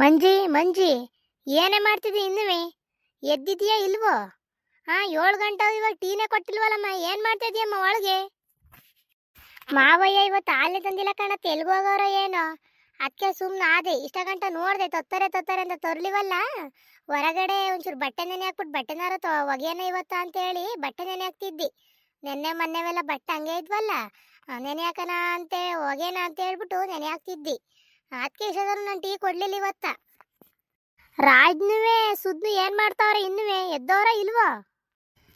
ಮಂಜಿ ಮಂಜಿ, ಏನೇ ಮಾಡ್ತಿದ್ದಿ ಇನ್ನುವೆ? ಎದ್ದಿದ್ಯಾ ಇಲ್ವೋ? 7 ಗಂಟೆ ಇವಾಗ ಟೀನೇ ಕೊಟ್ಟಿಲ್ವಲ್ಲಮ್ಮ, ಏನ್ ಮಾಡ್ತಿದ್ಯಮ್ಮ ಒಳಗೆ? ಮಾವಯ್ಯ ಇವತ್ತು ಹಾಲೇ ತಂದಿಲ್ಲ ಕಣತ್ತೆ, ಎಲ್ಗೋಗವ್ರ ಏನೋ. ಅದಕ್ಕೆ ಸುಮ್ಮನೆ ಆದೆ. ಇಷ್ಟ ಗಂಟ ನೋಡ್ದೆ, ತೊತ್ತಾರೆ ಅಂತ ತರ್ಲಿವಲ್ಲ. ಹೊರಗಡೆ ಒಂಚೂರು ಬಟ್ಟೆ ನೆನೆ ಹಾಕ್ಬಿಟ್ಟು ಬಟ್ಟೆನಾರ ಒಗೆಯನ ಇವತ್ತ ಅಂತ ಹೇಳಿ ಬಟ್ಟೆ ನೆನೆ ಹಾಕ್ತಿದ್ದಿ. ನೆನ್ನೆ ಮೊನ್ನೆವೆಲ್ಲ ಬಟ್ಟೆ ಹಂಗೆ ಇದ್ವಲ್ಲ, ನೆನೆ ಹಾಕನ ಅಂತೆ ಒಗೆನ ಅಂತ ಹೇಳ್ಬಿಟ್ಟು ನೆನೆ ಹಾಕ್ತಿದ್ದಿ. ಅದಕ್ಕೆ ಇಷ್ಟೊಂದು ನಾನು ಟೀ ಕೊಡ್ಲಿಲ್ಲ ಇವತ್ತ. ರಾಜ್ನುವೆ ಸುದ್ನು ಏನ್ ಮಾಡ್ತಾವ್ರೆ? ಇನ್ನುವೆ ಎದ್ದವ್ರ ಇಲ್ವೋ?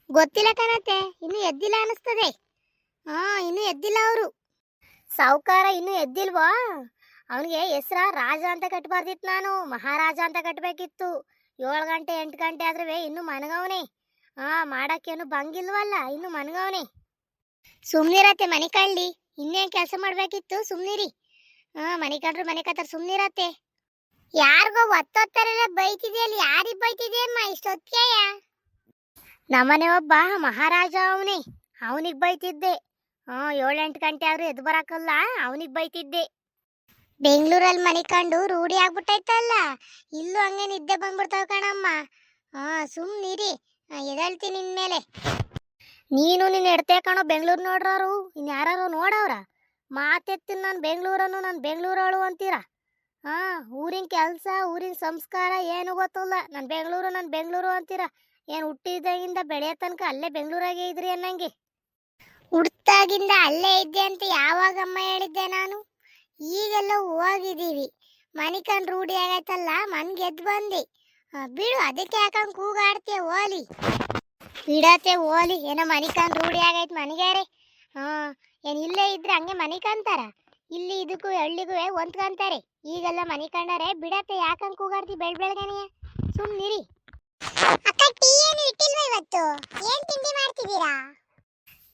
ಗೊತ್ತಿಲ್ಲ ಕಣತ್ತೆ, ಇನ್ನು ಎದ್ದಿಲ್ಲ ಅನಿಸ್ತದೆ. ಇನ್ನು ಎದ್ದಿಲ್ಲ ಅವರು. ಸಾವುಕಾರ ಇನ್ನು ಎದ್ದಿಲ್ವಾ? ಅವನಿಗೆ ಹೆಸ್ರ ರಾಜ ಅಂತ ಕಟ್ಟಬಾರ್ದಿತ್ತು, ನಾನು ಮಹಾರಾಜ ಅಂತ ಕಟ್ಟಬೇಕಿತ್ತು. 7 ಗಂಟೆ 8 ಗಂಟೆ ಆದ್ರೂ ಇನ್ನು ಮನಗವನೆ. ಮಾಡಕ್ಕೇನು ಬಂಗಿಲ್ವಲ್ಲ, ಇನ್ನು ಮನಗವನೆ. ಸುಮ್ನಿರತ್ತೆ ಮನೆ ಕಳ್ಳಿ, ಇನ್ನೇನ್ ಕೆಲಸ ಮಾಡ್ಬೇಕಿತ್ತು, ಸುಮ್ನಿರಿ. ಮನೆ ಕಂಡ್ರು ಮನೆ ಕತ್ತಾರ, ಸುಮ್ನಿರತ್ತೆ. ಯಾರಿಗೋ ಒತ್ತೊತ್ತರೆಲ್ಲ ಬೈತಿದೆಯಲ್ಲಿ, ಯಾರಿಗೆ ಬೈತಿದೆಯಮ್ಮ ಇಷ್ಟೊತ್ತಿಗೆಯ? ನಮ್ಮನೆ ಒಬ್ಬ ಮಹಾರಾಜ ಅವನೇ, ಅವನಿಗೆ ಬೈತಿದ್ದೆ. 7-8 ಗಂಟೆ ಆದ್ರೂ ಎದ್ದು ಬರಕಲ್ಲ, ಅವನಿಗೆ ಬೈತಿದ್ದೆ. ಬೆಂಗಳೂರಲ್ಲಿ ಮನೆ ಕಂಡು ರೂಢಿ ಆಗ್ಬಿಟ್ಟೈತಲ್ಲ, ಇಲ್ಲೂ ಹಂಗೆ ನಿದ್ದೆ ಬಂದ್ಬಿಡ್ತಾವ ಕಣಮ್ಮ. ಸುಮ್ನಿರಿ, ಎದಳ್ತೀನಿ ಇನ್ಮೇಲೆ. ನೀನು ನಿನ್ನ ಎಡ್ತೆ ಕಣೋ ಬೆಂಗಳೂರು ನೋಡ್ರೋರು, ಇನ್ಯಾರು ನೋಡವ್ರ? ಮಾತೆತ್ತೀನಿ ನಾನು ಬೆಂಗಳೂರನ್ನು, ನಾನು ಬೆಂಗಳೂರವಳು ಅಂತೀರ. ಊರಿನ ಕೆಲಸ ಊರಿನ ಸಂಸ್ಕಾರ ಏನು ಗೊತ್ತಿಲ್ಲ. ನಾನು ಬೆಂಗಳೂರು ಅಂತೀರ. ಏನು ಹುಟ್ಟಿದಾಗಿಂದ ಬೆಳೆಯ ತನಕ ಅಲ್ಲೇ ಬೆಂಗಳೂರಾಗೆ ಇದ್ರಿ ಅನ್ನಂಗೆ. ಹುಟ್ಟಾಗಿಂದ ಅಲ್ಲೇ ಇದ್ದೆ ಅಂತ ಯಾವಾಗಮ್ಮ ಹೇಳಿದ್ದೆ ನಾನು? ಈಗೆಲ್ಲ ಹೋಗಿದ್ದೀವಿ, ಮನೆ ಕಂಡು ರೂಢಿ ಆಗೈತಲ್ಲ, ಮನ್ಗೆ ಎದ್ದು ಬಂದೆ. ಬಿಡು, ಅದಕ್ಕೆ ಯಾಕಂಗೆ ಕೂಗಾಡ್ತೀಯ? ಓಲಿ ಬಿಡತ್ತೆ ಓಲಿ, ಏನೋ ಮನೆ ಕಂಡು ರೂಢಿ ಆಗೈತೆ ಮನೆಗಾರೆ. ಏನು ಇಲ್ಲೇ ಇದ್ರೆ ಹಂಗೆ ಮನೆ ಕಂತಾರ? ಇಲ್ಲಿ ಇದಕ್ಕೂ ಹಳ್ಳಿಗೂ ಹೊಂದ್ಕಂತಾರೆ. ಈಗೆಲ್ಲ ಮನೆ ಕಂಡರೆ ಬಿಡತ್ತೆ, ಯಾಕಂಗೆ ಕೂಗಾಡ್ತಿ ಬೆಳಗ್ಗೆನೆ? ಸುಮ್ನಿರಿ. ಅಕ್ಕ ಟೀ ಏನು ಇಟ್ಟಿಲ್ವಾ ಇವತ್ತು? ಏನ್ ತಿಂಡಿ ಮಾಡ್ತಿದ್ದೀರಾ?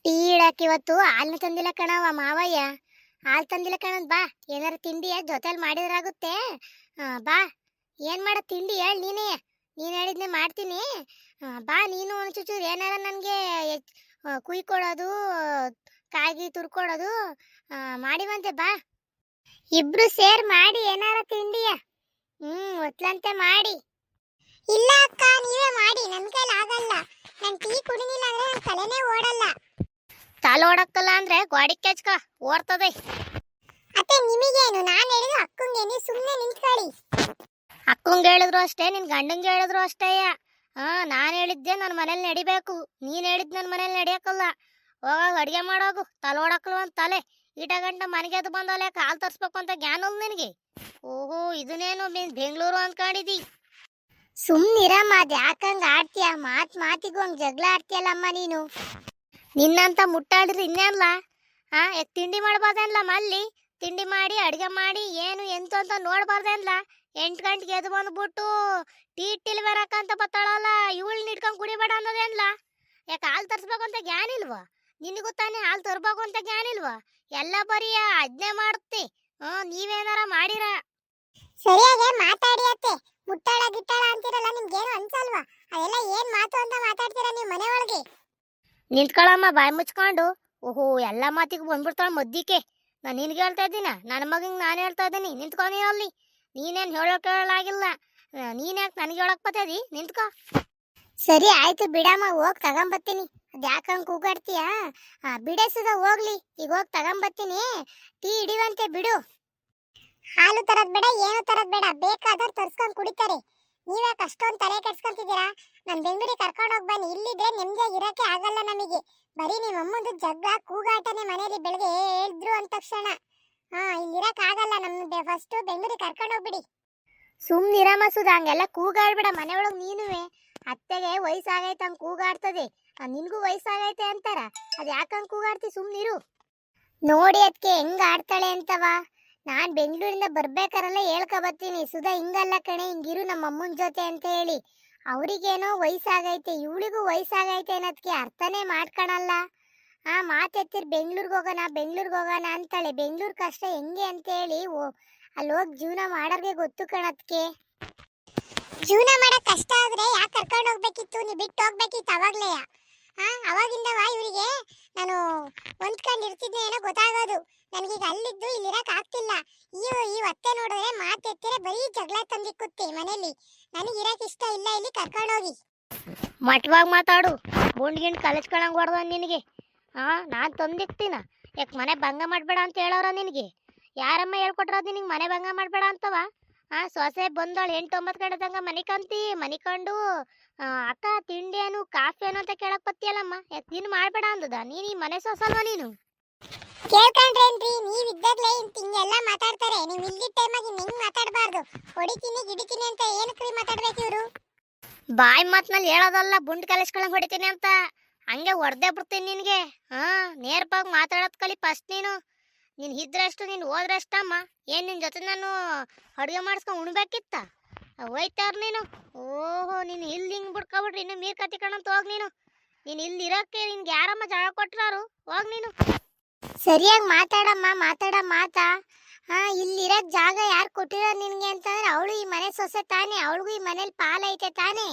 ಟೀ ಇಡಕ್ಕೆ ಇವತ್ತು ಹಾಲು ತಂದಿಲ್ಲ ಕಣವ ಮಾವಯ್ಯ. ಹಾಲು ತಂದಿಲ್ಲ ಕಣದ್, ಬಾ ಏನಾರ ತಿಂಡಿ ಜೊತೆಲಿ ಮಾಡಿದ್ರಾಗುತ್ತೆ. ಬಾ, ಏನ್ ಮಾಡ ತಿಂಡಿ ಹೇಳಿ ನೀನೇ. ನೀನು ಹೇಳಿದ್ನೆ ಮಾಡ್ತೀನಿ. ಬಾ ನೀನು ಒಂಚೂರು ಏನಾರ ನನಗೆ ಕುಯ್ಕೊಡೋದು, ಕಾಗಿ ತುರ್ಕೊಡೋದು ಮಾಡಿವಂತೆ. ಬಾ, ಇಬ್ರು ಸೇರ್ ಮಾಡಿ ಏನಾರ ತಿಂಡಿಯ. ಒತ್ಲಂತೆ ಮಾಡಿ. ಇಲ್ಲ ಅಕ್ಕ, ನೀವೇ ಮಾಡಿ, ನನ್ನ ಕೈಲಿ ಆಗಲ್ಲ. ನಾನು ಟೀ ಕುಡಿಲಿಲ್ಲ ಅಂದ್ರೆ ನನ್ನ ತಲೆನೇ ಓಡಲ್ಲ. ತಲೆ ಓಡಕ್ಕಲ್ಲ ಅಂದ್ರೆ ಗಾಡಿ ಕೆಚ್ಕ ಓಡ್ತದೆ. ಅತ್ತೆ ನಿಮಗೇನು? ನಾನು ಹೇಳಿದ್ರು ಅಕ್ಕಂಗೆ, ನೀವು ಸುಮ್ಮನೆ ನಿಂತ್ಕೊಳ್ಳಿ. ಅಕ್ಕಂಗೆ ಹೇಳಿದ್ರು ಅಷ್ಟೇ, ನಿನ್ ಗಂಡಂಗೆ ಹೇಳಿದ್ರು ಅಷ್ಟೇ. ನಾನು ಹೇಳಿದ್ದೆ ನನ್ನ ಮನೇಲಿ ನಡಿಬೇಕು, ನೀನು ಹೇಳಿದ್ ನನ್ನ ಮನೇಲಿ ನಡಿಯಕ್ಕಲ್ಲ. ಹೋಗಾಗ ಅಡುಗೆ ಮಾಡೋಗು, ತಲೆ ಓಡಕ್ಕಲ್ವ ಅಂತ ತಲೆ. ಈಟ ಗಂಟ ಮನೆಗೆ ಅದು ಬಂದವಲ್ಲ, ಕಾಲು ತರಿಸ್ಬೇಕು ಅಂತ ಜ್ಞಾನ ಅಲ್ಲ ನಿನಗೆ? ಓಹೋ, ಇದನ್ನೇನು ಬೆಂಗಳೂರು ಅಂದ್ಕೊಂಡಿದ್ದಿ? ಸುಮ್ಮನಿರಮ್ಮ, ಅದು ಯಾಕಂಗೆ ಆಡ್ತೀಯ? ಮಾತಿಗೂ ಹಂಗೆ ಜಗಳ ಆಡ್ತೀಯಲ್ಲಮ್ಮ ನೀನು. ನಿನ್ನಂತ ಮುಟ್ಟಾಡಿದ್ರೆ ಇನ್ನೇನಲ್ಲ? ತಿಂಡಿ ಮಾಡಬಾರ್ದನ್ಲ ಮಲ್ಲಿ? ತಿಂಡಿ ಮಾಡಿ ಅಡುಗೆ ಮಾಡಿ ಏನು ಎಂತ ಅಂತ ನೋಡ್ಬಾರ್ದನ್ಲ? 8 ಗಂಟೆಗೆ ಎದ್ದು ಬಂದ್ಬಿಟ್ಟು ಟೀ ಇಟ್ಟಿಲ್ ಬರಕಂತ ಬತ್ತಾಳಲ್ಲ, ಇವಳು ನಿಡ್ಕೊಂಡು ಕುಡಿಬೇಡ ಅನ್ನೋದೇನ್ಲ? ಯಾಕೆ ಹಾಲು ತರಿಸ್ಬೇಕು ಅಂತ ಜ್ಞಾನ ಇಲ್ವಾ ನಿನಗೂ? ತಾನೇ ಹಾಲು ತರ್ಬೇಕು ಅಂತ ಜ್ಞಾನ ಇಲ್ವಾ? ಎಲ್ಲ ಬರೀ ಅಜ್ಞೆ ಮಾಡುತ್ತೆ. ನೀವೇನಾರ ಮಾಡಿರ? ಸರಿಯಾಗಿ ಮಾತಾಡಿ ಅತ್ತೆ. ಮುಟ್ಟಾಳ ಗಿಟ್ಟಾಳ ಅಂತಿರಲ್ಲ, ನಿಮ್ಗೇನು ಅನ್ಸಲ್ವಾ? ಅದೆಲ್ಲ ಏನ್ ಮಾತು ಅಂತ ಮಾತಾಡ್ತೀರಾ ನೀವು ಮನೆ ಒಳಗೆ? ನಿಂತ್ಕೊಳ್ಳಮ್ಮ ಬಾಯಿ ಮುಚ್ಕೊಂಡು. ಓಹೋ, ಎಲ್ಲ ಮಾತಿಗೆ ಬಂದ್ಬಿಡ್ತಾಳ ಮದ್ದಿಕೆ. ನಾನು ನಿನ್ಗೆ ಹೇಳ್ತಾ ಇದ್ದೀನ, ನನ್ನ ಮಗಂಗೆ ನಾನು ಹೇಳ್ತಾ ಇದ್ದೀನಿ, ನಿಂತ್ಕೊಂಡು ಅಲ್ಲಿ. ನೀನೇನು ಹೇಳೋಕ್ಕಾಗಿಲ್ಲ, ನೀನ್ಯಾಕೆ ನನಗೆ ಹೇಳಕ್ ಬರ್ತದಿ? ನಿಂತ್ಕೊ. ಸರಿ ಆಯ್ತು ಬಿಡಮ್ಮ, ಹೋಗಿ ತಗೊಂಬತ್ತೀನಿ. ಅದು ಯಾಕಂಗೆ ಕೂಗಾಡ್ತೀಯ? ಬಿಡಿಸದ ಹೋಗ್ಲಿ, ಈಗ ಹೋಗಿ ತಗೊಂಬತ್ತೀನಿ. ಟೀ ಹಿಡಿವಂತೆ ಬಿಡು. ಹಾಲು ತರದ್ ಬೇಡ, ಏನು ತರದ್ ಬೇಡ, ಬೇಕಾದವ್ರು ತರ್ಸ್ಕೊಂಡು ಕುಡಿತಾರೆ. ನೀವ್ಯಾಕೆ ಅಷ್ಟೊಂದು ತಲೆ ಕೆಡ್ಸ್ಕೊಂತಿದ್ದೀರಾ? ನಾನು ಬೆಂಗಳೂರಿಗೆ ಕರ್ಕೊಂಡು ಹೋಗಿ ಬನ್ನಿ, ಇಲ್ಲಿದ್ರೆ ನೆಮ್ಮದಿಯಾಗಿ ಇರೋಕ್ಕೆ ಆಗಲ್ಲ ನಮಗೆ. ಬರೀ ನಿಮ್ಮ ಅಮ್ಮಂದು ಜಗ್ಗ ಕೂಗಾಟನೆ ಮನೇಲಿ. ಬೆಳಗ್ಗೆ ಹೇಳಿದ್ರು ಅಂದ ತಕ್ಷಣ ಇಲ್ಲಿರಕ್ಕೆ ಆಗಲ್ಲ. ನಮ್ದು ಫಸ್ಟ್ ಬೆಂಗಳೂರಿಗೆ ಕರ್ಕೊಂಡು ಹೋಗ್ಬಿಡಿ. ಸುಮ್ಮನಿರಮ್ಮ ಸುಧಾ, ಹಂಗೆಲ್ಲ ಕೂಗಾಡ್ಬೇಡ ಮನೆ ಒಳಗೆ. ನೀನುವೆ ಅತ್ತೆಗೆ ವಯಸ್ಸಾಗೈತೆ ಹಂಗೆ ಕೂಗಾಡ್ತದೆ, ನಿನಗೂ ವಯಸ್ಸಾಗೈತೆ ಅಂತಾರ. ಅದು ಯಾಕಂಗೆ ಕೂಗಾಡ್ತಿ? ಸುಮ್ಮನಿರು. ನೋಡಿ ಅದಕ್ಕೆ ಹೆಂಗೆ ಆಡ್ತಾಳೆ ಅಂತವ. ನಾನು ಬೆಂಗಳೂರಿಂದ ಬರ್ಬೇಕಾರಲ್ಲ ಹೇಳ್ಕೊಬತ್ತೀನಿ, ಸುಧಾ ಹಿಂಗಲ್ಲ ಕಣೆ, ಹಿಂಗಿರು ನಮ್ಮ ಅಮ್ಮನ ಜೊತೆ ಅಂತ ಹೇಳಿ. ಅವರಿಗೇನೋ ವಯಸ್ಸಾಗೈತೆ, ಇವಳಿಗೂ ವಯಸ್ಸಾಗೈತೆ ಅನ್ನೋದಕ್ಕೆ ಅರ್ಥನೇ ಮಾಡ್ಕೊಳಲ್ಲ. ಮಾತೆತ್ತಿರ್ ಬೆಂಗಳೂರಿಗೆ ಹೋಗೋಣ ಅಂತಾಳೆ. ಬೆಂಗಳೂರು ಕಷ್ಟ ಹೆಂಗೆ ಅಂತ ಹೇಳಿ ಅಲ್ಲಿ ಹೋಗಿ ಜೀವನ ಮಾಡೋರಿಗೆ ಗೊತ್ತು ಕಣದ್ಕೆ. ಜೀವನ ಮಾಡೋಕೆ ಕಷ್ಟ ಆದ್ರೆ ಯಾಕೆ ಕರ್ಕೊಂಡು ಹೋಗ್ಬೇಕಿತ್ತು? ನೀವು ಬಿಟ್ಟು ಹೋಗ್ಬೇಕಿತ್ತು ಅವಾಗ್ಲೇ. ಅವಾಗಿಂದವ ಇವರಿಗೆ ನಾನು ಹೊಂದ್ಕೊಂಡಿರ್ತಿದ್ದೆ ಏನೋ ಗೊತ್ತಾಗೋದು. ನನಗೀಗ ಅಲ್ಲಿದ್ದು ಇಲ್ಲಿರಕ್ ಆಗ್ತಿಲ್ಲ. ಈ ಹೊತ್ತೆ ನೋಡಿದ್ರೆ ಮಾತೆತ್ತಿರೆ ಬರೀ ಜಗಳ ತಂದಿಕ್ಕುತ್ತೆ ಮನೇಲಿ. ನನಗಿರಕ್ ಇಷ್ಟ ಇಲ್ಲ, ಇಲ್ಲಿ ಕರ್ಕೊಂಡೋಗಿ. ಮಟ್ವಾಗಿ ಮಾತಾಡು, ಗುಂಡ್ಗಿಂಡ್ ಕಲಿಸ್ಕೊಳಂಗ್ ಹೊಡ್ದ ನಿನಗೆ. ನಾನು ತಂದಿಕ್ತೀನ, ಯಾಕೆ ಮನೆ ಭಂಗ ಮಾಡಬೇಡ ಅಂತ ಹೇಳೋರ ನಿನಗೆ? ಯಾರಮ್ಮ ಹೇಳ್ಕೊಟ್ರದ ನಿನಗೆ ಮನೆ ಭಂಗ ಮಾಡಬೇಡ ಅಂತವ? ಸೊಸೆ ಬಂದಳು 8-9 ಗಂಟೆ ತನಕ ಮನಿಕೊಂಡು ಅಕ್ಕ ತಿಂಡಿ ಏನು ಕಾಫಿ ಏನು ಅಂತ ಕೇಳಕ್ ಬತ್ತಿಯಲ್ಲಮ್ಮ, ಯಾಕೆ ನೀನು ಮಾಡಬೇಡ ಅಂದದ? ನೀನು ಈ ಮನೆ ಸೊಸಲ್ವ ನೀನು? ಕೇಳ್ಕೊಂಡ್ರೇನ್ರಿ, ನೀವ್ ಇದ್ದಾಗ್ಲೇ ಹಿಂಗೆಲ್ಲ ಮಾತಾಡ್ತಾರೆ. ನೀವು ಇಲ್ಲಿ ಟೈಮಾಗಿ ಹಿಂಗ್ ಮಾತಾಡಬಾರ್ದು. ಹೊಡಿತೀನಿ ಗಿಡಿತೀನಿ ಅಂತ ಏನಕ್ರಿ ಮಾತಾಡ್ಬೇಕು ಇವರು? ಬಾಯಿ ಮಾತ್ನಲ್ಲಿ ಹೇಳೋದಲ್ಲ, ಬುಂಡ್ ಕಲಿಸ್ಕೊಳಂಗ್ ಹೊಡಿತೀನಿ ಅಂತ. ಹಂಗೆ ಹೊಡೆದೇ ಬಿಡ್ತೀನಿ ನಿನಗೆ. ನೇರವಾಗಿ ಮಾತಾಡೋದು ಕಲಿ ಫಸ್ಟ್ ನೀನು. ನೀನು ಇದ್ರಷ್ಟು, ನೀನು ಹೋದ್ರಷ್ಟಮ್ಮ. ಏನು ನಿನ್ನ ಜೊತೆ ನಾನು ಅಡುಗೆ ಮಾಡಿಸ್ಕೊಂಡು ಉಣ್ಬೇಕಿತ್ತ? ಹೋಯ್ತಾರ ನೀನು. ಓಹೋ, ನೀನು ಇಲ್ಲಿ ಹಿಂಗೆ ಬಿಡ್ಕೊಬಿಟ್ರಿ, ಇನ್ನು ಮೀರ್ ಕತ್ತಿಕೊಂಡಂತ ಹೋಗಿ ನೀನು. ನೀನು ಇಲ್ಲಿ ಇರೋಕ್ಕೆ ನಿನ್ಗೆ ಯಾರಮ್ಮ ಜಾಗ ಕೊಟ್ರಾರು? ಹೋಗಿ ನೀನು. ಸರಿಯಾಗಿ ಮಾತಾಡಮ್ಮ, ಮಾತಾ. ಇಲ್ಲಿರೋಕ್ ಜಾಗ ಯಾರು ಕೊಟ್ಟಿರೋರು ನಿನಗೆ ಅಂತಂದ್ರೆ ಅವಳು ಈ ಮನೆ ಸೊಸೆ ತಾನೇ, ಅವಳಿಗೂ ಈ ಮನೇಲಿ ಪಾಲೈತೆ ತಾನೇ.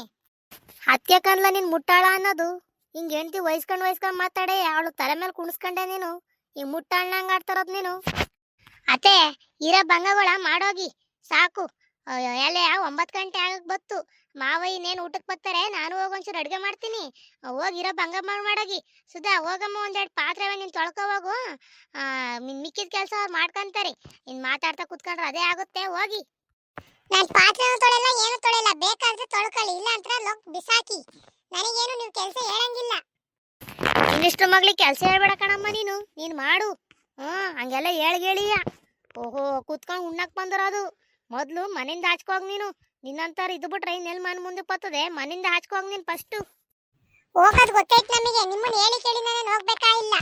ಹತ್ಯೆ ಕನ್ಲ ನೀನು ಮುಟ್ಟಾಳ ಅನ್ನೋದು. ಹಿಂಗೆ ಹೆಂಡ್ತಿ ವಹಿಸ್ಕೊಂಡು ಮಾತಾಡೆ, ಅವಳು ತಲೆ ಮೇಲೆ ಕುಣಿಸ್ಕೊಂಡೆ ನೀನು. ಈ ಮುಟ್ಟಾಳ್ನಂಗೆ ಆಡ್ತಾರದ್ ನೀನು. ಅತ್ತೆ, ಇರೋ ಭಂಗಗಳ ಮಾಡೋಗಿ ಸಾಕು. ಎಲೆ 9 ಗಂಟೆ ಆಗಕ್ಕೆ ಬತ್ತು. ಮಾವ ಇನ್ನೇನು ಊಟಕ್ಕೆ ಬರ್ತಾರೆ, ನಾನು ಹೋಗಿ ಒಂಚೂರು ಅಡುಗೆ ಮಾಡ್ತೀನಿ. ಹೋಗಿರೋ ಭಂಗ ಮಾಡೋಗಿ. ಸುಧಾ, ಹೋಗಮ್ಮ, ಒಂದೆರಡು ಪಾತ್ರೆ ನೀನು ತೊಳ್ಕೊ ಹೋಗು. ಮಿಕ್ಕಿದ ಕೆಲಸ ಅವ್ರು ಮಾಡ್ಕೊಂತಾರೆ. ಇನ್ನು ಮಾತಾಡ್ತಾ ಕುತ್ಕೊಂಡ್ರೆ ಅದೇ ಆಗುತ್ತೆ. ಹೋಗಿ. ನಾನು ಪಾತ್ರೆನೂ ತೊಳೆಲ್ಲ, ಏನು ತೊಳೆಲ್ಲ. ಬೇಕಾದ್ರೆ ತೊಳ್ಕೊಳ್ಳಿ, ಇಲ್ಲ ಅಂತ ಲೋಕ್ ಬಿಸಾಕಿ. ನನಗೇನು ನೀವು ಕೆಲಸ ಹೇಳಂಗಿಲ್ಲ. ಇನ್ನಿಷ್ಟು ಮಗ್ಳಿಗೆ ಕೆಲಸ ಹೇಳ್ಬೇಡ ಕಣಮ್ಮ ನೀನು ಮಾಡು. ಹಂಗೆಲ್ಲ ಹೇಳ್ಗೇಳಿಯ. ಓಹೋ, ಕೂತ್ಕೊಂಡು ಉಣ್ಣಕ್ಕೆ ಬಂದಿರೋದು. ಮೊದಲು ಮನೆಯಿಂದ ಹಾಚ್ಕೋಗಿ ನೀನು. ನಿನ್ನಂತಾರ ಇದು ಬಿಟ್ರೆ ಇನ್ನೆಲ್ಲಿ ಮನೆ ಮುಂದೆ ಬರ್ತದೆ. ಮನೆಯಿಂದ ಹಾಚ್ಕೋಗಿ ನೀನು ಫಸ್ಟು. ಹೋಗೋದು ಗೊತ್ತಾಯ್ತು ನಮಗೆ. ನಿಮ್ಮನ್ನ ಹೇಳಿ ಕೇಳಿ ನಾನು ಹೋಗ್ಬೇಕಾ ಇಲ್ಲ?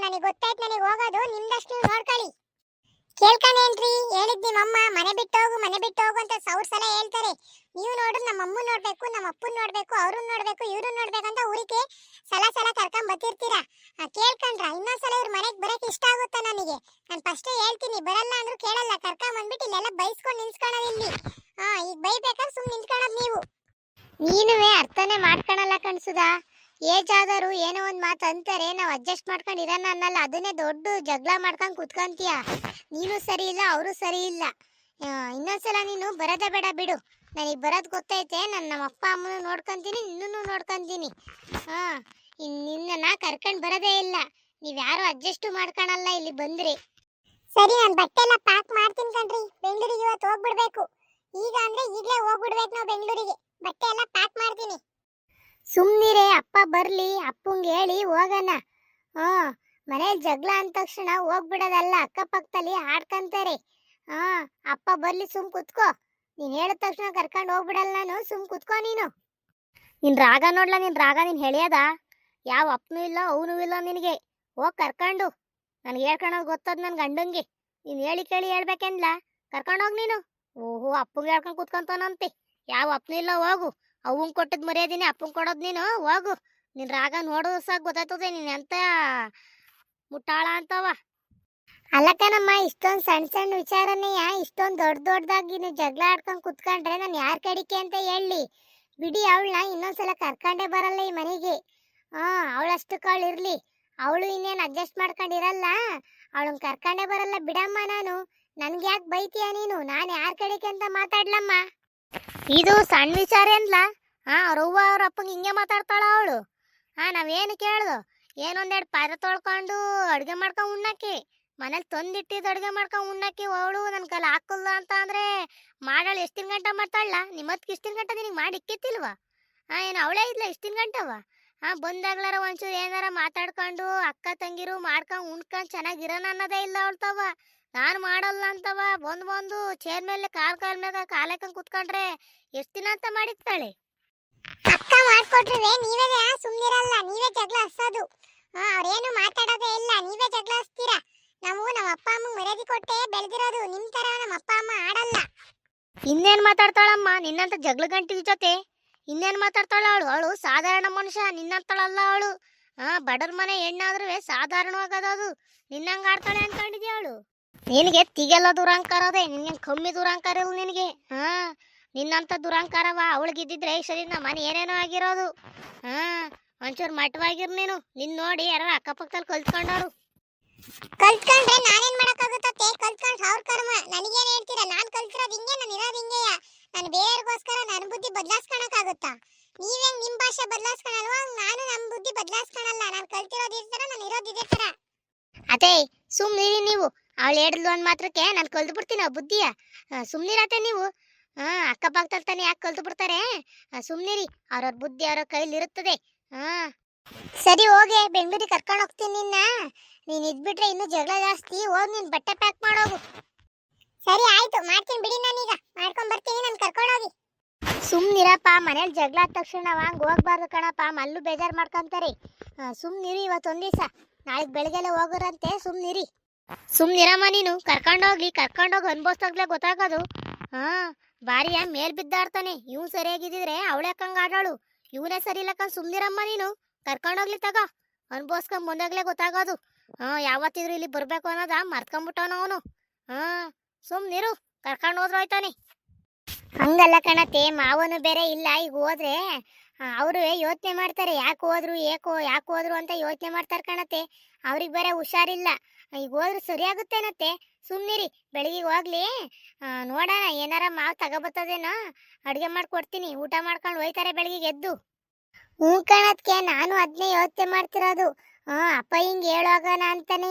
ನನಗೆ ಗೊತ್ತಾಯ್ತು, ನನಗೆ ಹೋಗೋದು. ನಿಮ್ದಷ್ಟು ನೀವು ನೋಡ್ಕೊಳ್ಳಿ. ಕೇಳ್ಕೊಂಡೇನ್ರಿ? ಹೇಳಿದ್ ನಿಮ್ಮಮ್ಮ ಮನೆ ಬಿಟ್ಟು ಹೋಗು ಅಂತ 1000 ಸಲ ಹೇಳ್ತಾರೆ. ನೀವು ನೋಡ್ರಿ, ನಮ್ಮ ಅಮ್ಮ ನೋಡ್ಬೇಕು, ನಮ್ಮ ಅಪ್ಪನ ನೋಡ್ಬೇಕು, ಅವ್ರನ್ನ ನೋಡ್ಬೇಕು, ಇವ್ರನ್ನ ನೋಡ್ಬೇಕಂತ ಊರಿಗೆ ಸಲ ಕರ್ಕೊಂಡ್ ಬರ್ತಿರ್ತೀರಾ. ಕೇಳ್ಕೊಂಡ್ರ? ಇನ್ನೊಂದ್ಸಲ ಇವ್ರ ಮನೆಗೆ ಬರಕ್ ಇಷ್ಟ ಆಗುತ್ತಾ ನನಗೆ? ನಾನು ಫಸ್ಟೇ ಹೇಳ್ತೀನಿ, ಬರಲ್ಲ ಅಂದ್ರೂ ಕೇಳಲ್ಲ. ಕರ್ಕೊಂಡ್ ಬಂದ್ಬಿಟ್ಟು ಇಲ್ಲೆಲ್ಲ ಬೈಸ್ಕೊಂಡು ನಿಲ್ಸ್ಕೊಳ್ಳೋದು ಇಲ್ಲಿ. ಈಗ ಬೈಬೇಕಾದ್ರೆ ಸುಮ್ಮನೆ ನಿಲ್ಕೊಳ್ಳೋದು ನೀವು. ನೀನುವೇ ಅರ್ಥನೇ ಮಾಡ್ಕೊಳಲ್ಲ ಕಣ್ಸುದ. ಏಜ್ ಆದರೂ ಏನೋ ಒಂದು ಮಾತು ಅಂತಾರೆ, ನಾವು ಅಡ್ಜಸ್ಟ್ ಮಾಡ್ಕೊಂಡು ಇರೋಣ ಅನ್ನಲ್ಲ. ಅದನ್ನೇ ದೊಡ್ಡ ಜಗಳ ಮಾಡ್ಕೊಂಡು ಕುತ್ಕೊಂತೀಯ. ನೀನು ಸರಿ ಇಲ್ಲ, ಅವರು ಸರಿ ಇಲ್ಲ. ಇನ್ನೊಂದ್ಸಲ ನೀನು ಬರೋದೇ ಬೇಡ ಬಿಡು. ನನಗೆ ಬರೋದು ಗೊತ್ತೈತೆ. ನಮ್ಮ ಅಪ್ಪ ಅಮ್ಮನ ನೋಡ್ಕೊಂತೀನಿ, ನಿನ್ನೂ ನೋಡ್ಕೊಂತೀನಿ. ನಿನ್ನ ಕರ್ಕೊಂಡು ಬರೋದೇ ಇಲ್ಲ. ನೀವ್ಯಾರು ಅಡ್ಜಸ್ಟ್ ಮಾಡ್ಕೊಳಲ್ಲ ಇಲ್ಲಿ ಬಂದ್ರಿ. ಸರಿ, ನಾನು ಬಟ್ಟೆ ಎಲ್ಲ ಪ್ಯಾಕ್ ಮಾಡ್ತೀನಿ ಕಣ್ರಿ. ಬೆಂಗಳೂರಿಗೆ ಇವತ್ತು ಹೋಗ್ಬಿಡ್ಬೇಕು. ಈಗ ಅಂದ್ರೆ ಈಗಲೇ ಹೋಗ್ಬಿಡ್ಬೇಕು ನಾವು ಬೆಂಗಳೂರಿಗೆ. ಬಟ್ಟೆ ಎಲ್ಲ ಪ್ಯಾಕ್ ಮಾಡ್ತೀನಿ. ಸುಮ್ನಿರೇ, ಅಪ್ಪ ಬರ್ಲಿ, ಅಪ್ಪಂಗೆ ಹೇಳಿ ಹೋಗೋಣ. ಮನೇಲಿ ಜಗಳ ಅಂದ ತಕ್ಷಣ ಹೋಗ್ಬಿಡೋದಲ್ಲ, ಅಕ್ಕಪಕ್ಕದಲ್ಲಿ ಆಡ್ಕಂತಾರೆ. ಅಪ್ಪ ಬರ್ಲಿ, ಸುಮ್ ಕುತ್ಕೋ. ನೀನ್ ಹೇಳಿದ ತಕ್ಷಣ ಕರ್ಕೊಂಡು ಹೋಗ್ಬಿಡಲ್ಲ ನಾನು. ಸುಮ್ ಕುತ್ಕೋ ನೀನು. ನಿನ್ ರಾಗ ನೋಡ್ಲ, ನಿನ್ ರಾಗ ನೀನ್ ಹೇಳಿಯದ? ಯಾವ ಅಪ್ಪನೂ ಇಲ್ಲ, ಅವನು ಇಲ್ಲ ನಿನಗೆ. ಹೋಗಿ ಕರ್ಕೊಂಡು. ನನ್ಗೆ ಹೇಳ್ಕೊಳೋದು ಗೊತ್ತದ ನನ್ನ ಗಂಡಂಗೆ. ನೀನು ಹೇಳಿ ಕೇಳಿ ಹೇಳ್ಬೇಕೇನ್ಲ? ಕರ್ಕೊಂಡೋಗಿ ನೀನು. ಓಹೋ, ಅಪ್ಪಂಗೆ ಹೇಳ್ಕೊಂಡು ಕುತ್ಕೊಂತಾನಂತೆ. ಯಾವ ಅಪ್ಪನೂ ಇಲ್ಲ, ಹೋಗು. ಅವಂಗೆ ಕೊಟ್ಟದ್ ಮರ್ಯಾದಿನಿ ಅಪ್ಪಂಗೆ ಕೊಡೋದು ನೀನು. ಹೋಗು. ನಿನ್ ರಾಗ ನೋಡೋದು ಸಾಕು ಗೊತ್ತಾಯ್ತದೆ ನೀನ್ ಎಂತ ಮುಟ್ಟಾಳ ಅಂತವ. ಅಲ್ಲಕ್ಕನಮ್ಮ, ಇಷ್ಟೊಂದು ಸಣ್ಣ ವಿಚಾರನೇ ಇಷ್ಟೊಂದು ದೊಡ್ಡದಾಗಿ ನೀವು ಜಗಳ ಆಡ್ಕೊಂಡು ಕುತ್ಕೊಂಡ್ರೆ ನಾನು ಯಾರ ಕಡಿಕೆ ಅಂತ ಹೇಳಿ ಬಿಡಿ. ಅವಳನ್ನ ಇನ್ನೊಂದ್ಸಲ ಕರ್ಕೊಂಡೇ ಬರಲ್ಲ ಈ ಮನೆಗೆ. ಅವಳಷ್ಟಕ್ಕೆ ಅವಳು ಇರ್ಲಿ. ಅವಳು ಇನ್ನೇನು ಅಡ್ಜಸ್ಟ್ ಮಾಡ್ಕೊಂಡಿರಲ್ಲ. ಅವಳನ್ನ ಕರ್ಕೊಂಡೇ ಬರಲ್ಲ ಬಿಡಮ್ಮ ನಾನು. ನನ್ಗೆ ಯಾಕೆ ಬೈತೀಯ ನೀನು? ನಾನು ಯಾರ ಕಡಿಕೆ ಅಂತ ಮಾತಾಡ್ಲಮ್ಮ? ಇದು ಸಣ್ಣ ವಿಚಾರ ಏನ್ಲ? ಅವ್ರವ್ವ ಅವ್ರ ಅಪ್ಪಂಗೆ ಹಿಂಗೆ ಮಾತಾಡ್ತಾಳ ಅವಳು. ನಾವೇನು ಕೇಳ್ದು? ಏನೊಂದೆರಡು ಪಾತ್ರೆ ತೊಳ್ಕೊಂಡು ಅಡುಗೆ ಮಾಡ್ಕೊಂಡು ಉಣ್ಣಕ್ಕೆ, ಮನೇಲಿ ತಂದಿಟ್ಟಿದ್ದು ಅಡುಗೆ ಮಾಡ್ಕೊಂಡು ಉಣ್ಣಕ್ಕೆ ಅವಳು ನನ್ನ ಕೈಲಿ ಹಾಕಲ್ಲ ಅಂತ ಅಂದರೆ ಮಾಡಾಳು. ಎಷ್ಟಿನ ಗಂಟೆ ಮಾಡ್ತಾಳ? ನಿಮ್ಮತ್ತಿಗೆ ಇಷ್ಟಿನ ಗಂಟೆ ನಿನಗೆ ಮಾಡಿ ಇಕ್ಕಿತ್ತಿಲ್ವಾ? ಏನು ಅವಳೇ ಇದ್ಲ ಇಷ್ಟಿನ ಗಂಟವ? ಬಂದಾಗ್ಲಾರ ಒಂಚೂರು ಏನಾರ ಮಾತಾಡ್ಕೊಂಡು ಅಕ್ಕ ತಂಗಿರು ಮಾಡ್ಕೊಂಡು ಉಣ್ಕೊಂಡು ಚೆನ್ನಾಗಿರೋಣ ಅನ್ನೋದೇ ಇಲ್ಲ ಅವಳ್ತವ. ನಾನು ಮಾಡಲ್ಲ ಅಂತವ. ಬಂದು ಚೇರ್ ಮೇಲೆ ಕಾಲ್ ಮೇಲೆ ಕಾಲಕ್ಕಂಗೆ ಕುತ್ಕೊಂಡ್ರೆ ಎಷ್ಟು ದಿನ ಅಂತ ಮಾಡಿರ್ತಾಳೆ. ಅಕ್ಕ ಮಾಡ್ಕೊಟ್ರೆ ನೀವೇ ಸುಮ್ಮನಿರಲ್ಲ, ನೀವೇ ಜಗಳ ಹಚ್ಚೋದು. ಅವ್ರೇನು ಮಾತಾಡೋದೇ ಇಲ್ಲ, ನೀವೇ ಜಗಳ ಹಚ್ತೀರಾ. ನಾವು ನಮ್ಮ ಅಪ್ಪ ಅಮ್ಮ ಮರ್ಯಾದೆ ಕೊಟ್ಟೆ ಬೆಳೆದಿರೋದು. ನಿಮ್ ತರ ನಮ್ಮ ಅಪ್ಪ ಅಮ್ಮ ಆಡಲ್ಲ. ಇನ್ನೇನ್ ಮಾತಾಡ್ತಾಳಮ್ಮ ನಿನ್ನಂತ ಜಗಳ ಗಂಟಿದ ಜೊತೆ? ಇನ್ನೇನ್ ಮಾತಾಡ್ತಾಳ ಅವಳು ಸಾಧಾರಣ ಮನುಷ್ಯ, ನಿನ್ನಂತಳಲ್ಲ ಅವಳು. ಬಡವ್ರ ಮನೆ ಹೆಣ್ಣಾದ್ರೂ ಸಾಧಾರಣವಾಗದದು. ನಿನ್ನಂಗ ಆಡ್ತಾಳೆ ಅನ್ಕೊಂಡಿದ್ಯ ಅವಳು? ನಿನಗೆ ತಿಗೆಲ್ಲ ದುರಂಕಾರ ಅದೇ, ನಿನ್ಗೆ ಕಮ್ಮಿ ದುರಂಕಾರ ಇಲ್ಲ ನಿನಗೆ. ನಿನ್ನಂತ ದುರಂಕಾರವ ಅವಳಿಗಿದ್ದಿದ್ರೆ ಸರಿ ನಮ್ಮ ಮನೆ ಏನೇನೋ ಆಗಿರೋದು. ಒಂಚೂರು ಮಟ್ಟವಾಗಿರ್ ನೀನು. ನಿನ್ ನೋಡಿ ಯಾರು ಅಕ್ಕಪಕ್ಕದಲ್ಲಿ ಕಲ್ತ್ಕೊಂಡವ್ರು. ಕಲ್ತ್ಕೊಂಡ್ರೆ ನಾನೇನ್ ಮಾಡಕ್ಕಾಗುತ್ತತ್ತೆ? ಕಲ್ತ್ಕೊಂಡ್ ಅವ್ರ ಕರ್ಮ. ನನಗೇನ್ ಹೇಳ್ತೀರಾ? ನಾನ್ ಕಲ್ತಿರೋದು ಹಿಂಗೆ, ನಾನು ಇರೋದು ಹಿಂಗೆಯ. ನಾನು ಬೇರೆಗೋಸ್ಕರ ನನ್ನ ಬುದ್ಧಿ ಬದಲಾಯಿಸ್ಕೊಳಕ್ಕಾಗುತ್ತಾ? ನೀವೇನ್ ನಿಮ್ ಭಾಷೆ ಬದಲಾಯಿಸ್ಕೊಳಲ್ವಾ? ನಾನು ನಮ್ಮ ಬುದ್ಧಿ ಬದಲಾಯಿಸ್ಕೊಳಲ್ಲ. ನಾನು ಕಲ್ತಿರೋದು ಇದೇ ತರ, ನಾನು ಇರೋದು ಇದೇ ತರ. ಅದೇ ಸುಮ್ನಿರಿ ನೀವು. ಅವಳು ಹೇಳಿದ್ಲು ಅಂದ್ ಮಾತ್ರಕ್ಕೆ ನಾನು ಕಲ್ತು ಬಿಡ್ತೀನಿ ಆ ಬುದ್ಧಿಯ. ಸುಮ್ನಿರತ್ತೆ ನೀವು. ಅಕ್ಕಪಕ್ಕದಲ್ಲಿ ತಾನೆ ಯಾಕೆ ಕಲ್ತು ಬಿಡ್ತಾರೆ? ಸುಮ್ನಿರಿ. ಅವ್ರವ್ರ ಬುದ್ಧಿ ಅವ್ರ ಕೈಲಿ ಇರುತ್ತದೆ. ಸರಿ ಹೋಗಿ, ಬೆಂಗಳೂರಿಗೆ ಕರ್ಕೊಂಡು ಹೋಗ್ತೀನಿ ನಿನ್ನ. ನೀನ್ ಇದ್ಬಿಟ್ರೆ ಇನ್ನು ಜಗಳ ಜಾಸ್ತಿ. ಹೋಗಿ ನೀನ್ ಬಟ್ಟೆ ಪ್ಯಾಕ್ ಮಾಡೋಗು. ಸರಿ ಆಯ್ತು, ಮಾಡ್ತೀನಿ ಬಿಡಿ. ನಾನೀಗ ಮಾಡ್ಕೊಂಡ್ ಬರ್ತೀನಿ, ನಾನು ಕರ್ಕೊಂಡು ಹೋಗಿ. ಸುಮ್ನಿರಪ್ಪ. ಮನೇಲಿ ಜಗಳ ಆದ ತಕ್ಷಣ ಹಂಗೆ ಹೋಗ್ಬಾರ್ದು ಕಣಪ್ಪ. ಮಲ್ಲು ಬೇಜಾರು ಮಾಡ್ಕೊಂತಾರೆ. ಸುಮ್ನಿರಿ ಇವತ್ತೊಂದ್ ದಿವಸ. ನಾಳೆ ಬೆಳಗ್ಗೆಲ್ಲ ಹೋಗೋರಂತೆ. ಸುಮ್ನಿರಮ್ಮ ನೀನು. ಕರ್ಕೊಂಡೋಗಿ ಅನ್ಭವಿಸ್ದಾಗ್ಲೇ ಗೊತ್ತಾಗೋದು. ಬಾರಿಯ ಮೇಲ್ ಬಿದ್ದಾಡ್ತಾನೆ. ಇವ್ ಸರಿಯಾಗಿದ್ದಿದ್ರೆ ಅವಳೆ ಯಾಕಂಗ ಆಡಾಳು. ಇವನೇ ಸರಿ ಇಲ್ಲಕ್ಕ. ಸುಮ್ನಿರಮ್ಮ ನೀನು. ಕರ್ಕೊಂಡೋಗ್ಲಿ ತಗೋ. ಅನ್ಭವಿಸ್ಕೊಂಡ್ ಮುಂದಾಗ್ಲೇ ಗೊತ್ತಾಗೋದು. ಯಾವತ್ತಿದ್ರು ಇಲ್ಲಿ ಬರ್ಬೇಕು ಅನ್ನೋದ ಮರ್ತ್ಕೊಂಡ್ಬಿಟ್ಟವನ ಅವನು. ಸುಮ್ನಿರು. ಕರ್ಕೊಂಡು ಹೋದ್ರು ಹೋಯ್ತಾನೆ. ಹಂಗಲ್ಲ ಕಣತೆ, ಮಾವನು ಬೇರೆ ಇಲ್ಲ. ಈಗ ಹೋದ್ರೆ ಅವರು ಯೋಚನೆ ಮಾಡ್ತಾರೆ. ಯಾಕೆ ಹೋದ್ರು ಅಂತ ಯೋಚನೆ ಮಾಡ್ತಾರೆ ಕಣತೆ. ಅವ್ರಿಗೆ ಬೇರೆ ಹುಷಾರಿಲ್ಲ. ಈಗ ಹೋದ್ರೆ ಸರಿಯಾಗುತ್ತೇನತ್ತೆ. ಸುಮ್ನಿರಿ. ಬೆಳಿಗ್ಗೆ ಹೋಗ್ಲಿ. ನೋಡೋಣ ಏನಾರ ಮಾವು ತಗೋಬರ್ತದೇನೋ. ಅಡುಗೆ ಮಾಡ್ಕೊಡ್ತೀನಿ. ಊಟ ಮಾಡ್ಕೊಂಡು ಹೋಯ್ತಾರೆ ಬೆಳಿಗ್ಗೆ ಎದ್ದು. ಹ್ಞೂ ಕಣತ್ಗೆ, ನಾನು ಅದನ್ನೇ ಯೋಚನೆ ಮಾಡ್ತಿರೋದು. ಅಪ್ಪ ಹಿಂಗ್ ಹೇಳೋಗೋಣ ಅಂತಾನೆ.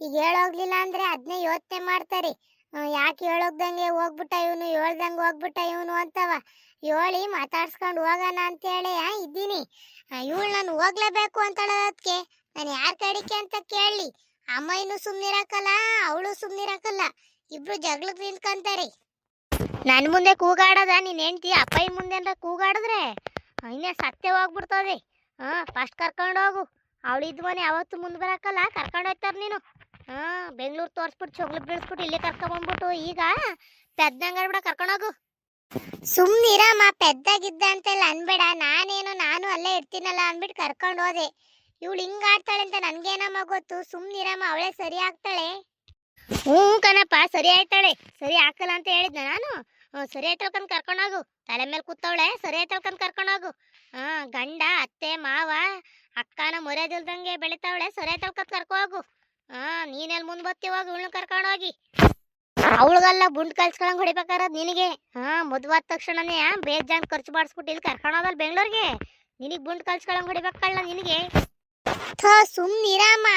ಈಗ ಹೇಳೋಗ್ಲಿಲ್ಲ ಅಂದ್ರೆ ಅದನ್ನೇ ಯೋಚನೆ ಮಾಡ್ತಾರೆ. ಯಾಕೆ ಹೇಳೋಗ್ದಂಗೆ ಹೋಗ್ಬಿಟ್ಟ ಇವನು, ಹೇಳ್ದಂಗೆ ಹೋಗ್ಬಿಟ್ಟ ಇವನು ಅಂತವ. ಹೇಳಿ ಮಾತಾಡ್ಸ್ಕೊಂಡು ಹೋಗೋಣ ಅಂತೇಳಿ ಇದ್ದೀನಿ. ಇವಳು ನಾನು ಹೋಗ್ಲೇಬೇಕು ಅಂತಾಳದಕ್ಕೆ ನಾನು ಯಾರ ಕಡಿಕೆ ಅಂತ ಕೇಳಲಿ. ಅಮ್ಮ ಇನ್ನು ಸುಮ್ನಿರಕಲ್ಲ, ಅವಳು ಸುಮ್ನಿರಕಲ್ಲ. ಇಬ್ರು ಜಗಳಕ್ಕೆ ನಿಂತ್ಕೊಂತಾರೆ. ನನ್ನ ಮುಂದೆ ಕೂಗಾಡದ ನಿನ್ ಹೆಂಡ್ತಿ. ಅಪ್ಪಯ್ಯ ಮುಂದೆ ಅಂತ ಕೂಗಾಡಿದ್ರೆ ಇನ್ನೇ ಸತ್ಯ ಹೋಗ್ಬಿಡ್ತದೆ. ಫಸ್ಟ್ ಕರ್ಕೊಂಡು ಹೋಗು. ಅವಳು ಇದ್ವನೆ ಯಾವತ್ತು ಮುಂದೆ ಬರಕಲ್ಲ. ಕರ್ಕೊಂಡು ಹೋಗ್ತಾರೆ ನೀನು. ಬೆಂಗಳೂರು ತೋರಿಸ್ಬಿಟ್ಟು ಚೊಗ್ಲು ಬೀಳಿಸ್ಬಿಟ್ಟು ಇಲ್ಲಿ ಕರ್ಕೊಂಬಂದ್ಬಿಟ್ಟು ಈಗ ಪೆದ್ದಂಗಾಡ್ಬಿಡ. ಕರ್ಕೊಂಡೋಗು. ಸುಮ್ನಿರಮ್ಮ. ಪೆದ್ದಾಗಿದ್ದ ಅಂತೆಲ್ಲ ಅನ್ಬೇಡ. ನಾನು ಅಲ್ಲೇ ಇರ್ತೀನಲ್ಲ ಅಂದ್ಬಿಟ್ಟು ಕರ್ಕೊಂಡು ಹೋದೆ. ಇವಳು ಹಿಂಗ್ ಆಡ್ತಾಳೆ ಅಂತ ನನ್ಗೇನಮ್ಮ ಗೊತ್ತು. ಸುಮ್ನಿರಮ್ಮ, ಅವಳೇ ಸರಿ ಆಗ್ತಾಳೆ. ಹ್ಞೂ ಕಣಪ್ಪ, ಸರಿ ಆಯ್ತಾಳೆ. ಸರಿ ಹಾಕಲ್ಲ ಅಂತ ಹೇಳಿದ್ನ ನಾನು. ಸರಿ ಆಯ್ತಳ್ಕಂದ್ ಕರ್ಕೊಂಡೋಗು. ತಲೆ ಮೇಲೆ ಕೂತವಳೆ. ಸರಿ ಆಯ್ತಳ್ಕಂದ್ ಕರ್ಕೊಂಡೋಗು. ಗಂಡ ಅತ್ತೆ ಮಾವ ಅಕ್ಕನ ಮರ್ಯಾದಿಲ್ದಂಗೆ ಬೆಳಿತಾವಳೆ. ಸರಿ ಆಯ್ತಳ್ಕಂದ್ ಕರ್ಕೋಗು. ನೀನೆಲ್ಲಿ ಮುಂದೆ ಬರ್ತೀವಾಗ ಇವಳನ್ನ ಕರ್ಕೊಂಡೋಗಿ. ಅವಳಿಗೆಲ್ಲ ಬುಂಡ್ ಕಲ್ಸ್ಕೊಳಂಗ್ ಹೊಡಿಬೇಕಾರದ್ ನಿನಗೆ. ಮದುವಾದ ತಕ್ಷಣನೇ ಬೇಜಾನ್ ಖರ್ಚು ಮಾಡಿಸ್ಬಿಟ್ಟು ಇಲ್ಲಿ ಕರ್ಕೊಂಡೋಗಲ್ ಬೆಂಗಳೂರಿಗೆ. ನಿನಗೆ ಬುಂಡ್ ಕಲ್ಸ್ಕೊಳಂಗ್ ಹೊಡಿಬೇಕಲ್ಲ ನಿನಗೆ. ಸುಮ್ನಿರಮ್ಮ.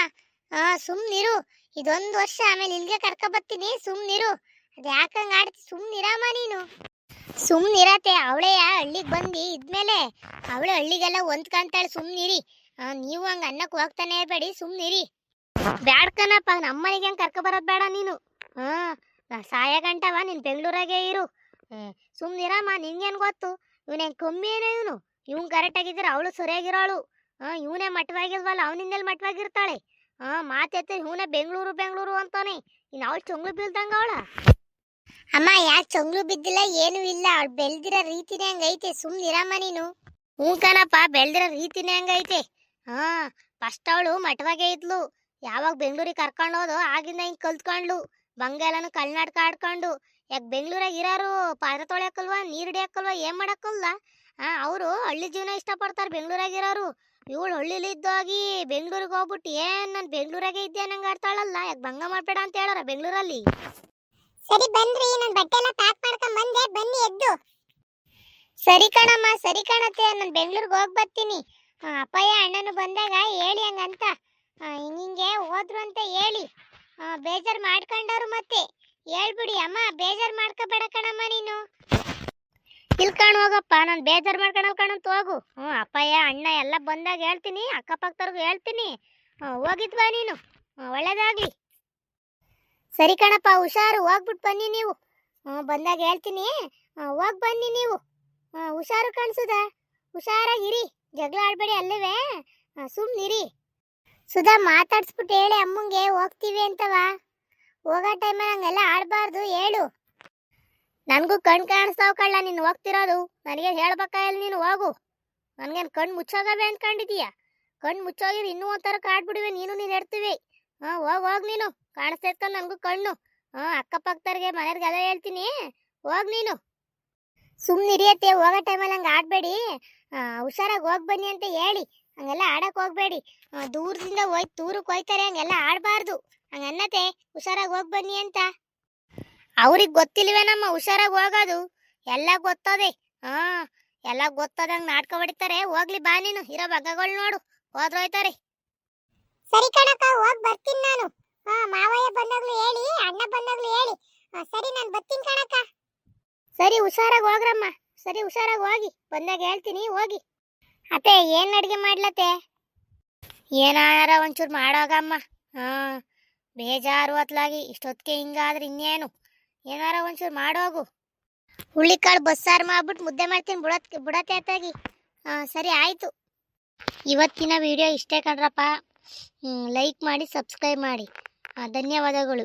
ಸುಮ್ನಿರು. ಇದೊಂದು ವರ್ಷ ಆಮೇಲೆ ಇಲ್ಲಿಗೆ ಕರ್ಕೊ ಬರ್ತೀನಿ. ಸುಮ್ನಿರು. ಅದ್ ಯಾಕಂಗ ಆಡ್ತಿ? ಸುಮ್ನಿರಮ್ಮ ನೀನು. ಸುಮ್ನಿರತೆ. ಅವಳೇ ಹಳ್ಳಿಗೆ ಬಂದು ಇದ್ಮೇಲೆ ಅವಳು ಹಳ್ಳಿಗೆಲ್ಲ ಹೊಂದ್ಕೊಂತಾಳೆ. ಸುಮ್ನಿರಿ. ನೀವು ಹಂಗ ಅನ್ನಕ್ ಹೋಗ್ತಾನೆ ಇರ್ಬೇಡಿ. ಸುಮ್ನಿರಿ. ಬ್ಯಾಡ್ಕನಪ್ಪ. ನಮ್ಮನೆಗೆ ಹಂಗೆ ಕರ್ಕೊ ಬರೋದ್ ಬೇಡ ನೀನು. ಸಾಯ ಗಂಟವ ನೀನ್ ಬೆಂಗಳೂರಾಗೆ ಇರು. ಸುಮ್ನಿರಮ್ಮ. ನಿನ್ಗೇನ್ ಗೊತ್ತು? ಇವನೇನ್ ಕಮ್ಮಿ ಏನೋ ಇವನು. ಇವ್ನು ಕರೆಕ್ಟ್ ಆಗಿದ್ರೆ ಅವಳು ಸರಿಯಾಗಿರೋಳು. ಇವನೇ ಮಟ್ಟವಾಗಿಲ್ವಲ್ಲ. ಅವನಿಂದೆಲ್ಲಿ ಮಟ್ಟವಾಗಿರ್ತಾಳೆ. ಮಾತೆತ್ತ ಇವನೇ ಬೆಂಗಳೂರು ಅಂತಾನೆ. ಇನ್ನು ಅವಳು ಚೊಂಗ್ಳು ಬೀಳ್ದಂಗ ಅವಳ. ಅಮ್ಮ ಯಾಕೆ ಚೊಂಗ್ಲು ಬಿದ್ದಿಲ್ಲ, ಏನು ಇಲ್ಲ. ಅವಳು ಬೆಳ್ದಿರೋ ರೀತಿನೇ ಹಂಗೈತೆ. ಸುಮ್ನಿರಮ್ಮ ನೀನು. ಹ್ಞೂ ಕಣಪ್ಪ, ಬೆಳ್ದಿರೋ ರೀತಿನೇ ಹಂಗೈತೆ. ಫಸ್ಟ್ ಅವಳು ಮಠವಾಗೇ ಇದ್ಲು. ಯಾವಾಗ ಬೆಂಗಳೂರಿಗೆ ಕರ್ಕೊಂಡು ಹೋದೋ ಆಗಿಂದ ಹಿಂಗೆ ಕಲ್ತ್ಕೊಂಡ್ಲು. ಬಂಗಾಲನು ಕರ್ನಾಟಕ ಆಡ್ಕೊಂಡು. ಯಾಕೆ ಬೆಂಗಳೂರಾಗ ಇರೋರು ಪಾತ್ರೆ ತೊಳೆಯಕ್ಕಲ್ವಾ, ನೀರು ಹಿಡಿಯಕ್ಕಲ್ವಾ, ಏನ್ ಮಾಡಕ್ಕಲ್ಲ. ಅವರು ಹಳ್ಳಿ ಜೀವನ ಇಷ್ಟಪಡ್ತಾರೆ ಬೆಂಗಳೂರಾಗಿರೋರು. ಇವಳು ಹಳ್ಳಿಲಿ ಇದ್ದೋಗಿ ಬೆಂಗಳೂರಿಗೆ ಹೋಗ್ಬಿಟ್ಟು ನಾನು ಬೆಂಗಳೂರಾಗೆ ಇದ್ದೆ ನಂಗೆ ಆಡ್ತಾಳಲ್ಲ. ಯಾಕೆ ಭಂಗ ಮಾಡ್ಬೇಡ ಅಂತ ಹೇಳಾರ ಬೆಂಗಳೂರಲ್ಲಿ. ಸರಿ ಬನ್ರಿ, ನಾನು ಬಟ್ಟೆ ಎಲ್ಲ ಪ್ಯಾಕ್ ಮಾಡ್ಕೊಂಡ್ ಬಂದೆ. ಬನ್ನಿ ಎದ್ದು. ಸರಿ ಕಣಮ್ಮ, ಸರಿ ಕಣತ್ತೆ. ನಾನು ಬೆಂಗಳೂರಿಗೆ ಹೋಗಿ ಬರ್ತೀನಿ. ಅಪ್ಪಯ್ಯ ಅಣ್ಣನು ಬಂದಾಗ ಹೇಳಿ ಹಂಗಂತ. ಹಿಂಗೆ ಹೋದ್ರು ಅಂತ ಹೇಳಿ. ಬೇಜಾರು ಮಾಡ್ಕೊಂಡವ್ರು ಮತ್ತೆ ಹೇಳ್ಬಿಡಿ. ಅಮ್ಮ ಬೇಜಾರು ಮಾಡ್ಕೋಬೇಡ ಕಣಮ್ಮ ನೀನು. ಇಲ್ಕೊಂಡು ಹೋಗಪ್ಪ. ನಾನು ಬೇಜಾರು ಮಾಡ್ಕೊಳಲ್ ಕಣಂತ ಹೋಗು. ಅಪ್ಪಯ್ಯ ಅಣ್ಣ ಎಲ್ಲ ಬಂದಾಗ ಹೇಳ್ತೀನಿ. ಅಕ್ಕಪಕ್ಕದವ್ರಿಗೂ ಹೇಳ್ತೀನಿ. ಹೋಗಿದ್ವಾ ನೀನು. ಒಳ್ಳೇದಾಗ್ಲಿ. ಸರಿ ಕಣಪ್ಪ, ಹುಷಾರು. ಹೋಗ್ಬಿಟ್ಟು ಬನ್ನಿ ನೀವು. ಬಂದಾಗ ಹೇಳ್ತೀನಿ. ಹೋಗಿ ಬನ್ನಿ ನೀವು. ಹುಷಾರು ಕಾಣಿಸುದ. ಹುಷಾರಾಗಿರಿ. ಜಗಳ ಆಡ್ಬೇಡಿ ಅಲ್ಲವೇ. ಸುಮ್ನಿರಿ. ಸುಧಾ ಮಾತಾಡ್ಸ್ಬಿಟ್ಟು ಹೇಳಿ ಅಮ್ಮಂಗೆ ಹೋಗ್ತೀವಿ ಅಂತವ. ಹೋಗೋ ಟೈಮಲ್ಲಿ ಹಂಗೆಲ್ಲ ಆಡಬಾರ್ದು. ಹೇಳು. ನನಗೂ ಕಣ್ ಕಾಣಿಸ್ತಾವ ಕಳ್ಳ ನೀನು ಹೋಗ್ತಿರೋದು. ನನಗೆ ಹೇಳ್ಬೇಕಾಗಿಲ್ಲ. ನೀನು ಹೋಗು. ನನಗೇನು ಕಣ್ಣು ಮುಚ್ಚೋಗವೆ ಅಂದ್ಕೊಂಡಿದೀಯ? ಕಣ್ಣು ಮುಚ್ಚೋಗಿರಿ ಇನ್ನೂ ಒಂಥರ ಕಾಡ್ಬಿಡುವೆ ನೀನು ಹೆಡ್ತೀವಿ. ಹೋಗ್ ನೀನು. ಕಾಣಿಸ್ತಾ ಇರ್ತಾನೆ ನನಗೂ ಕಣ್ಣು. ಅಕ್ಕಪಕ್ಕದವ್ರಿಗೆ ಮನೆಯವ್ರಿಗೆ ಅದೇ ಹೇಳ್ತೀನಿ. ಹೋಗ್ ನೀನು. ಸುಮ್ಮನಿರಿಯತ್ತೆ. ಹೋಗೋ ಟೈಮಲ್ಲಿ ಹಂಗೆ ಆಡಬೇಡಿ. ಹುಷಾರಾಗಿ ಹೋಗಿ ಬನ್ನಿ ಅಂತ ಹೇಳಿ. ಹಂಗೆಲ್ಲ ಆಡಕ್ ಹೋಗ್ಬೇಡಿ. ದೂರದಿಂದ ದೂರಕ್ಕೆ ಹೋಯ್ತಾರೆ, ಹಂಗೆಲ್ಲ ಆಡಬಾರ್ದು. ಹಂಗನ್ನತೆ ಹುಷಾರಾಗಿ ಹೋಗಿ ಬನ್ನಿ ಅಂತ. ಅವ್ರಿಗೆ ಗೊತ್ತಿಲ್ವೇನಮ್ಮ ಹುಷಾರಾಗಿ ಹೋಗೋದು? ಎಲ್ಲ ಗೊತ್ತದೆ. ಹಾ, ಎಲ್ಲ ಗೊತ್ತದಂಗೆ ನಾಟಕ ಹೊಡಿತಾರೆ. ಹೋಗ್ಲಿ ಬಾ, ನೀನು ಇರೋ ಬಗ್ಗಗಳು ನೋಡು, ಹೋದ್ರೋಯ್ತಾರೆ. ಸರಿ ಕಣಕ್ಕ, ಹೋಗಿ ಬರ್ತೀನಿ ನಾನು. ಮಾವಯ್ಯ ಬಂದಾಗ್ಲೂ ಹೇಳಿ, ಅಣ್ಣ ಬಂದಾಗ್ಲೂ ಹೇಳಿ. ಸರಿ, ನಾನು ಬರ್ತೀನಿ ಕಣಕ್ಕ. ಸರಿ, ಹುಷಾರಾಗಿ ಹೋಗ್ರಮ್ಮ. ಸರಿ, ಹುಷಾರಾಗಿ ಹೋಗಿ. ಬಂದಾಗ ಹೇಳ್ತೀನಿ, ಹೋಗಿ. ಅತ್ತೆ, ಏನ್ ಅಡ್ಗೆ ಮಾಡ್ಲತ್ತೆ? ಏನಾರ ಒಂಚೂರು ಮಾಡೋಗಮ್ಮ. ಹಾ, ಬೇಜಾರು ಹೊತ್ಲಾಗಿ ಇಷ್ಟೊತ್ತಿಗೆ ಹಿಂಗಾದ್ರೆ ಇನ್ನೇನು. ಏನಾರ ಒಂಚೂರು ಮಾಡೋಗು. ಹುಳ್ಳಿಕಾಳು ಬಸ್ಸಾರು ಮಾಡ್ಬಿಟ್ಟು ಮುದ್ದೆ ಮಾಡ್ತೀನಿ, ಬುಡತ್ತೆ ಅತ್ತಾಗಿ. ಸರಿ ಆಯ್ತು. ಇವತ್ತಿನ ವಿಡಿಯೋ ಇಷ್ಟೇ ಕಣ್ರಪ್ಪ. ಲೈಕ್ ಮಾಡಿ, ಸಬ್ಸ್ಕ್ರೈಬ್ ಮಾಡಿ. ಧನ್ಯವಾದಗಳು.